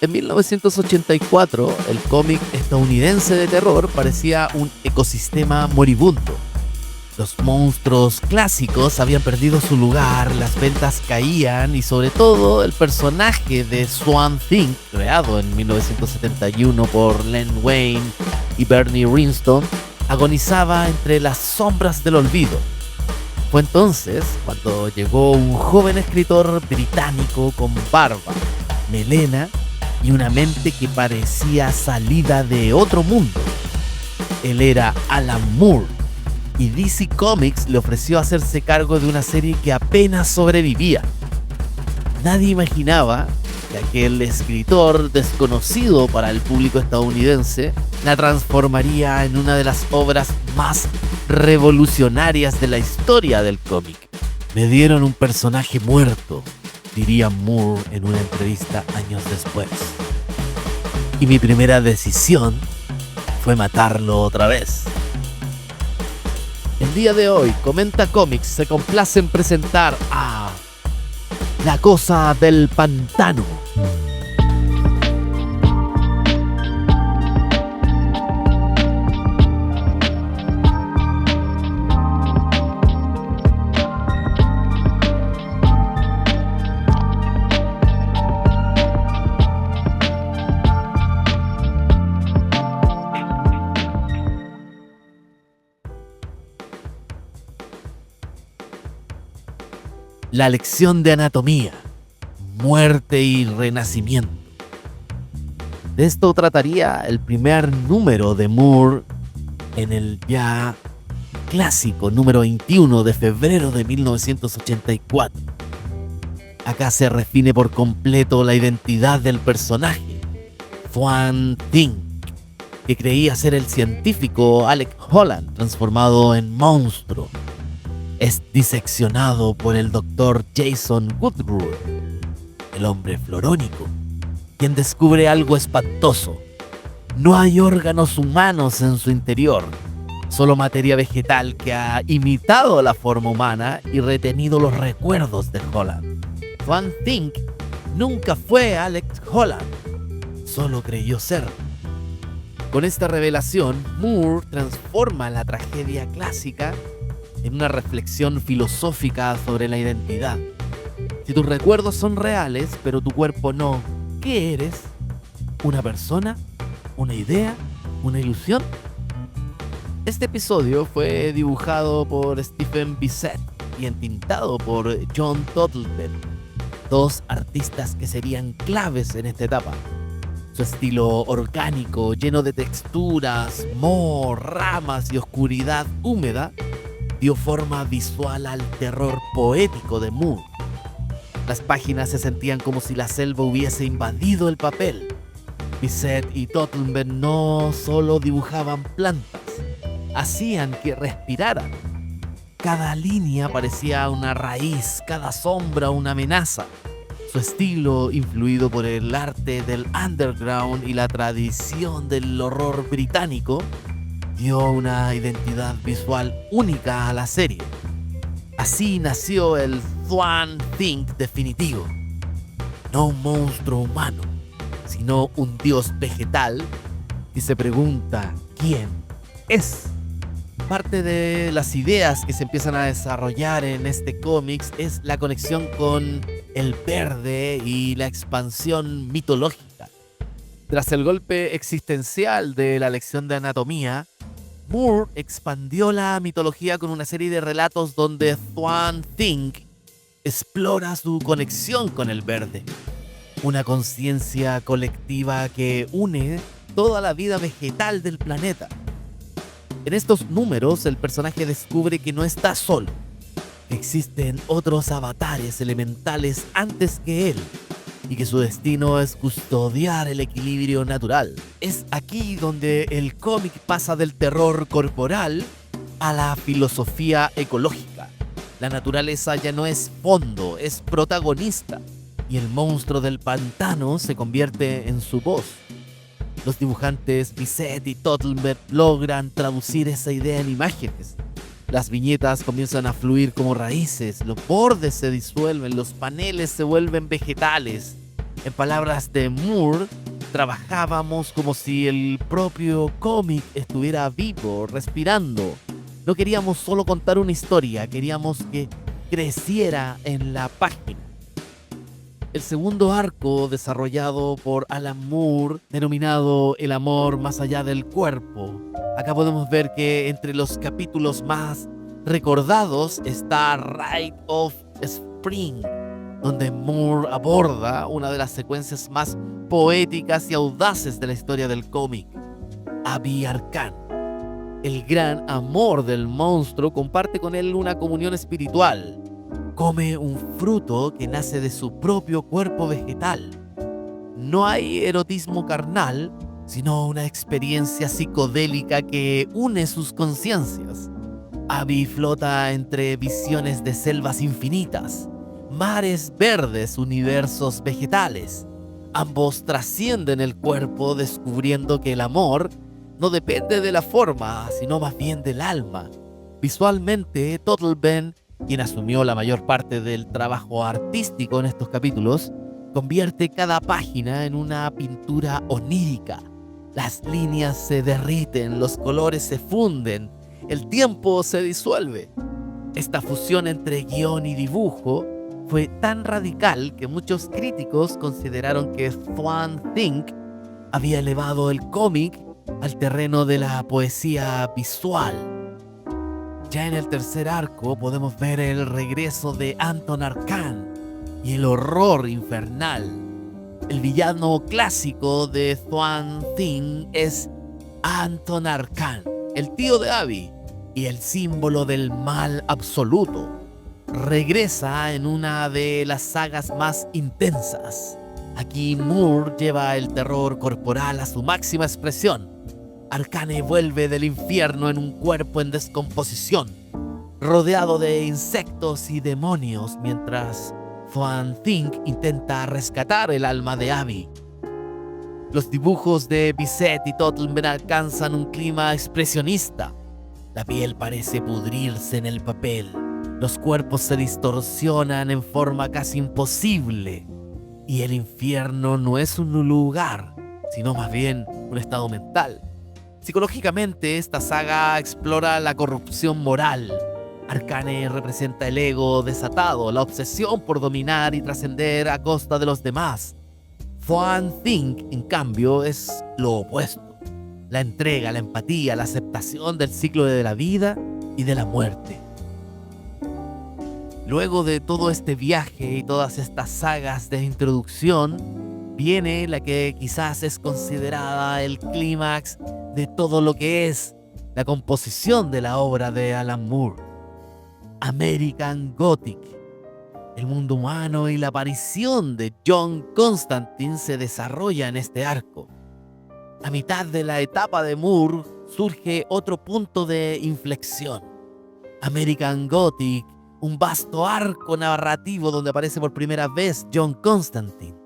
En 1984, el cómic estadounidense de terror parecía un ecosistema moribundo. Los monstruos clásicos habían perdido su lugar, las ventas caían y sobre todo el personaje de Swamp Thing, creado en 1971 por Len Wein y Bernie Wrightson, agonizaba entre las sombras del olvido. Fue entonces cuando llegó un joven escritor británico con barba, melena y una mente que parecía salida de otro mundo. Él era Alan Moore, y DC Comics le ofreció hacerse cargo de una serie que apenas sobrevivía. Nadie imaginaba que aquel escritor desconocido para el público estadounidense la transformaría en una de las obras más revolucionarias de la historia del cómic. Me dieron un personaje muerto, diría Moore en una entrevista años después. Y mi primera decisión fue matarlo otra vez. El día de hoy, Comenta Comics se complace en presentar a La Cosa del Pantano. La lección de anatomía, muerte y renacimiento. De esto trataría el primer número de Moore en el ya clásico número 21 de febrero de 1984. Acá se refine por completo la identidad del personaje, Swamp Thing, que creía ser el científico Alec Holland transformado en monstruo. Es diseccionado por el doctor Jason Woodward, el hombre florónico, quien descubre algo espantoso. No hay órganos humanos en su interior, solo materia vegetal que ha imitado la forma humana y retenido los recuerdos de Holland. Swamp Thing nunca fue Alex Holland, solo creyó ser. Con esta revelación, Moore transforma la tragedia clásica en una reflexión filosófica sobre la identidad. Si tus recuerdos son reales, pero tu cuerpo no, ¿qué eres? ¿Una persona? ¿Una idea? ¿Una ilusión? Este episodio fue dibujado por Stephen Bissett y entintado por John Totleben, dos artistas que serían claves en esta etapa. Su estilo orgánico, lleno de texturas, moho, ramas y oscuridad húmeda, dio forma visual al terror poético de Moore. Las páginas se sentían como si la selva hubiese invadido el papel. Bissett y Totleben no solo dibujaban plantas, hacían que respiraran. Cada línea parecía una raíz, cada sombra una amenaza. Su estilo, influido por el arte del underground y la tradición del horror británico, dio una identidad visual única a la serie. Así nació el Swamp Thing definitivo. No un monstruo humano, sino un dios vegetal que se pregunta ¿quién es? Parte de las ideas que se empiezan a desarrollar en este cómics es la conexión con el verde y la expansión mitológica. Tras el golpe existencial de la lección de anatomía, Moore expandió la mitología con una serie de relatos donde Swamp Thing explora su conexión con el verde, una conciencia colectiva que une toda la vida vegetal del planeta. En estos números, el personaje descubre que no está solo, que existen otros avatares elementales antes que él, y que su destino es custodiar el equilibrio natural. Es aquí donde el cómic pasa del terror corporal a la filosofía ecológica. La naturaleza ya no es fondo, es protagonista, y el monstruo del pantano se convierte en su voz. Los dibujantes Bissett y Totleben logran traducir esa idea en imágenes. Las viñetas comienzan a fluir como raíces, los bordes se disuelven, los paneles se vuelven vegetales En palabras de Moore, trabajábamos como si el propio cómic estuviera vivo, respirando. No queríamos solo contar una historia, queríamos que creciera en la página. El segundo arco desarrollado por Alan Moore, denominado El amor más allá del cuerpo. Acá podemos ver que entre los capítulos más recordados está Rite of Spring, donde Moore aborda una de las secuencias más poéticas y audaces de la historia del cómic. Abby Arcan, el gran amor del monstruo, comparte con él una comunión espiritual. Come un fruto que nace de su propio cuerpo vegetal. No hay erotismo carnal, sino una experiencia psicodélica que une sus conciencias. Abby flota entre visiones de selvas infinitas, mares verdes, universos vegetales. Ambos trascienden el cuerpo, descubriendo que el amor no depende de la forma, sino más bien del alma. Visualmente, Totleben, quien asumió la mayor parte del trabajo artístico en estos capítulos, convierte cada página en una pintura onírica. Las líneas se derriten, los colores se funden, el tiempo se disuelve. Esta fusión entre guión y dibujo fue tan radical que muchos críticos consideraron que Swan Think había elevado el cómic al terreno de la poesía visual. Ya en el tercer arco podemos ver el regreso de Anton Arcan y el horror infernal. El villano clásico de Swan Thing es Anton Arcan, el tío de Abby y el símbolo del mal absoluto. Regresa en una de las sagas más intensas. Aquí Moore lleva el terror corporal a su máxima expresión. Arcane vuelve del infierno en un cuerpo en descomposición, rodeado de insectos y demonios, mientras Swan Thing intenta rescatar el alma de Abby. Los dibujos de Bissett y Totleben alcanzan un clima expresionista. La piel parece pudrirse en el papel, los cuerpos se distorsionan en forma casi imposible, y el infierno no es un lugar, sino más bien un estado mental. Psicológicamente, esta saga explora la corrupción moral. Arcane representa el ego desatado, la obsesión por dominar y trascender a costa de los demás. Swan Thing, en cambio, es lo opuesto. La entrega, la empatía, la aceptación del ciclo de la vida y de la muerte. Luego de todo este viaje y todas estas sagas de introducción, viene la que quizás es considerada el clímax de todo lo que es la composición de la obra de Alan Moore. American Gothic. El mundo humano y la aparición de John Constantine se desarrolla en este arco. A mitad de la etapa de Moore surge otro punto de inflexión. American Gothic, un vasto arco narrativo donde aparece por primera vez John Constantine,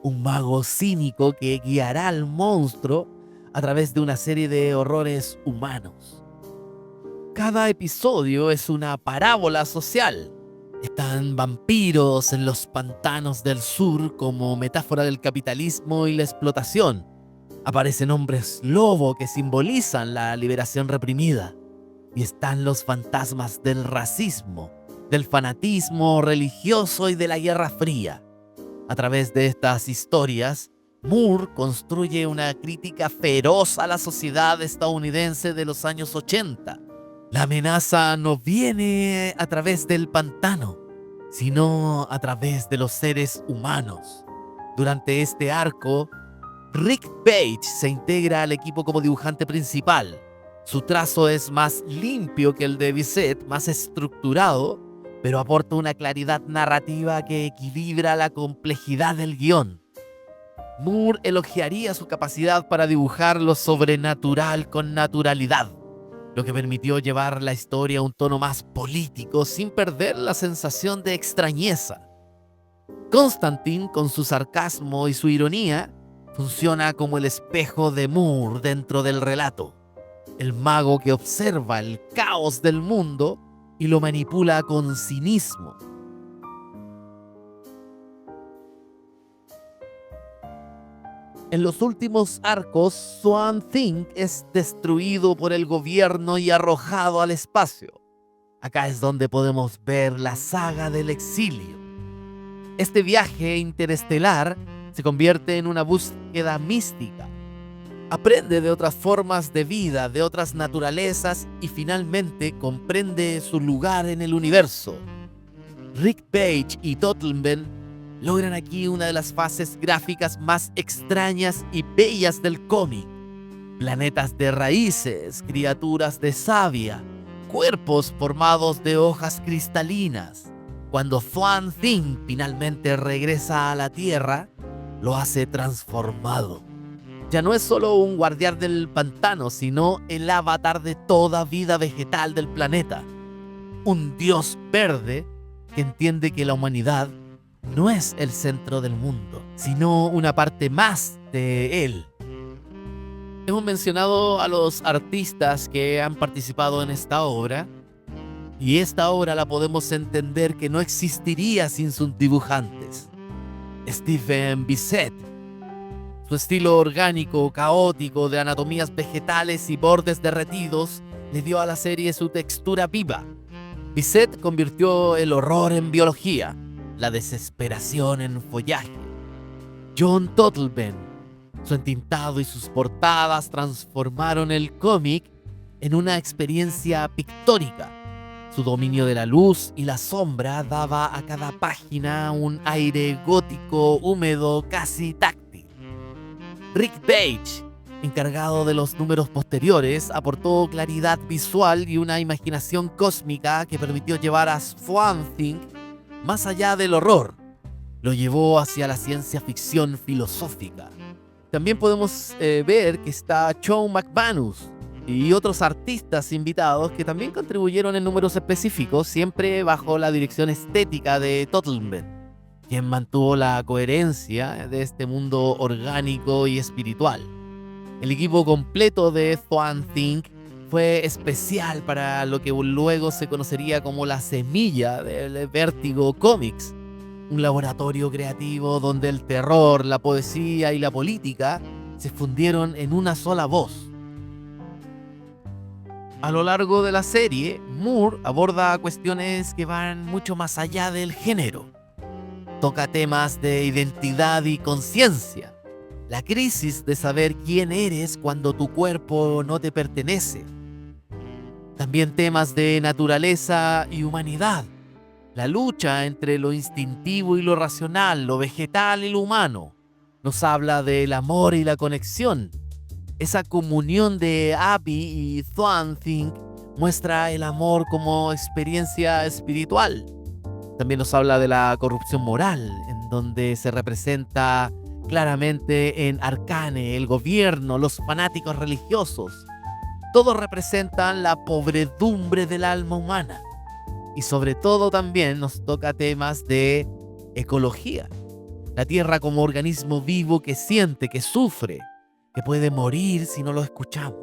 un mago cínico que guiará al monstruo a través de una serie de horrores humanos. Cada episodio es una parábola social. Están vampiros en los pantanos del sur como metáfora del capitalismo y la explotación. Aparecen hombres lobo que simbolizan la liberación reprimida. Y están los fantasmas del racismo, del fanatismo religioso y de la Guerra Fría. A través de estas historias, Moore construye una crítica feroz a la sociedad estadounidense de los años 80. La amenaza no viene a través del pantano, sino a través de los seres humanos. Durante este arco, Rick Page se integra al equipo como dibujante principal. Su trazo es más limpio que el de Bissett, más estructurado, pero aporta una claridad narrativa que equilibra la complejidad del guión. Moore elogiaría su capacidad para dibujar lo sobrenatural con naturalidad, lo que permitió llevar la historia a un tono más político sin perder la sensación de extrañeza. Constantine, con su sarcasmo y su ironía, funciona como el espejo de Moore dentro del relato, el mago que observa el caos del mundo y lo manipula con cinismo. En los últimos arcos, Swamp Thing es destruido por el gobierno y arrojado al espacio. Acá es donde podemos ver la saga del exilio. Este viaje interestelar se convierte en una búsqueda mística. Aprende de otras formas de vida, de otras naturalezas y finalmente comprende su lugar en el universo. Rick Page y Totleben logran aquí una de las fases gráficas más extrañas y bellas del cómic. Planetas de raíces, criaturas de savia, cuerpos formados de hojas cristalinas. Cuando Swamp Thing finalmente regresa a la Tierra, lo hace transformado. Ya no es solo un guardián del pantano, sino el avatar de toda vida vegetal del planeta. Un dios verde que entiende que la humanidad no es el centro del mundo, sino una parte más de él. Hemos mencionado a los artistas que han participado en esta obra, y esta obra la podemos entender que no existiría sin sus dibujantes. Stephen Bissette. Su estilo orgánico, caótico, de anatomías vegetales y bordes derretidos, le dio a la serie su textura viva. Bissette convirtió el horror en biología, la desesperación en follaje. John Totleben, su entintado y sus portadas transformaron el cómic en una experiencia pictórica. Su dominio de la luz y la sombra daba a cada página un aire gótico, húmedo, casi táctil. Rick Page, encargado de los números posteriores, aportó claridad visual y una imaginación cósmica que permitió llevar a Swamp Thing más allá del horror. Lo llevó hacia la ciencia ficción filosófica. También podemos ver que está Sean McManus y otros artistas invitados que también contribuyeron en números específicos, siempre bajo la dirección estética de Totleben, quien mantuvo la coherencia de este mundo orgánico y espiritual. El equipo completo de Swamp Thing fue especial para lo que luego se conocería como la semilla del Vértigo Comics, un laboratorio creativo donde el terror, la poesía y la política se fundieron en una sola voz. A lo largo de la serie, Moore aborda cuestiones que van mucho más allá del género. Toca temas de identidad y conciencia, la crisis de saber quién eres cuando tu cuerpo no te pertenece. También temas de naturaleza y humanidad, la lucha entre lo instintivo y lo racional, lo vegetal y lo humano. Nos habla del amor y la conexión. Esa comunión de Abby y Swamp Thing muestra el amor como experiencia espiritual. También nos habla de la corrupción moral, en donde se representa claramente en Arcane, el gobierno, los fanáticos religiosos. Todos representan la pobredumbre del alma humana. Y sobre todo también nos toca temas de ecología. La tierra como organismo vivo que siente, que sufre, que puede morir si no lo escuchamos.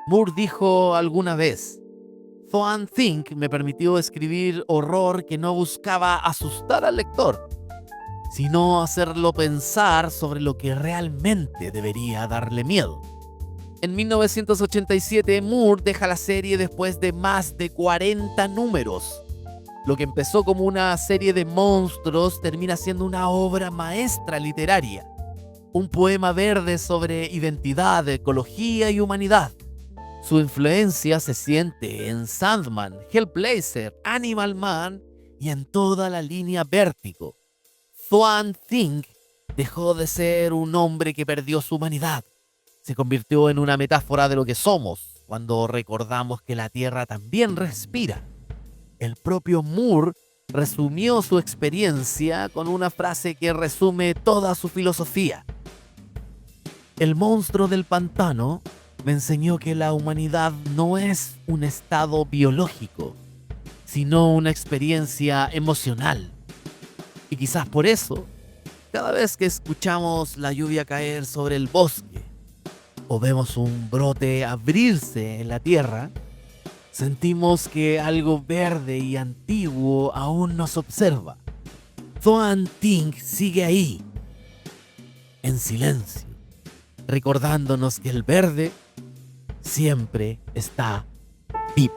Moore dijo alguna vez: Swamp Thing me permitió escribir horror que no buscaba asustar al lector, sino hacerlo pensar sobre lo que realmente debería darle miedo. En 1987, Moore deja la serie después de más de 40 números. Lo que empezó como una serie de monstruos termina siendo una obra maestra literaria. Un poema verde sobre identidad, ecología y humanidad. Su influencia se siente en Sandman, Hellblazer, Animal Man y en toda la línea Vértigo. Swamp Thing dejó de ser un hombre que perdió su humanidad. Se convirtió en una metáfora de lo que somos cuando recordamos que la Tierra también respira. El propio Moore resumió su experiencia con una frase que resume toda su filosofía. El monstruo del pantano me enseñó que la humanidad no es un estado biológico, sino una experiencia emocional. Y quizás por eso, cada vez que escuchamos la lluvia caer sobre el bosque o vemos un brote abrirse en la tierra, sentimos que algo verde y antiguo aún nos observa. Swamp Thing sigue ahí, en silencio. recordándonos que el verde siempre está vivo.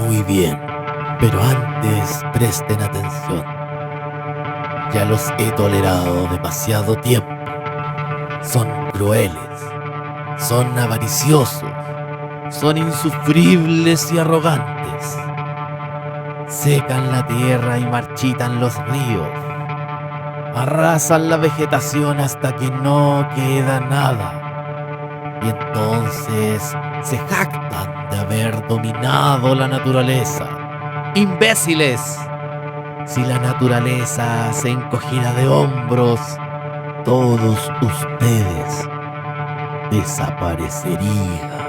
Muy bien, pero antes presten atención. Ya los he tolerado demasiado tiempo. Son crueles, son avariciosos, son insufribles y arrogantes. Secan la tierra y marchitan los ríos. Arrasan la vegetación hasta que no queda nada. Y entonces se jactan de haber dominado la naturaleza. ¡Imbéciles! Si la naturaleza se encogiera de hombros, todos ustedes desaparecerían.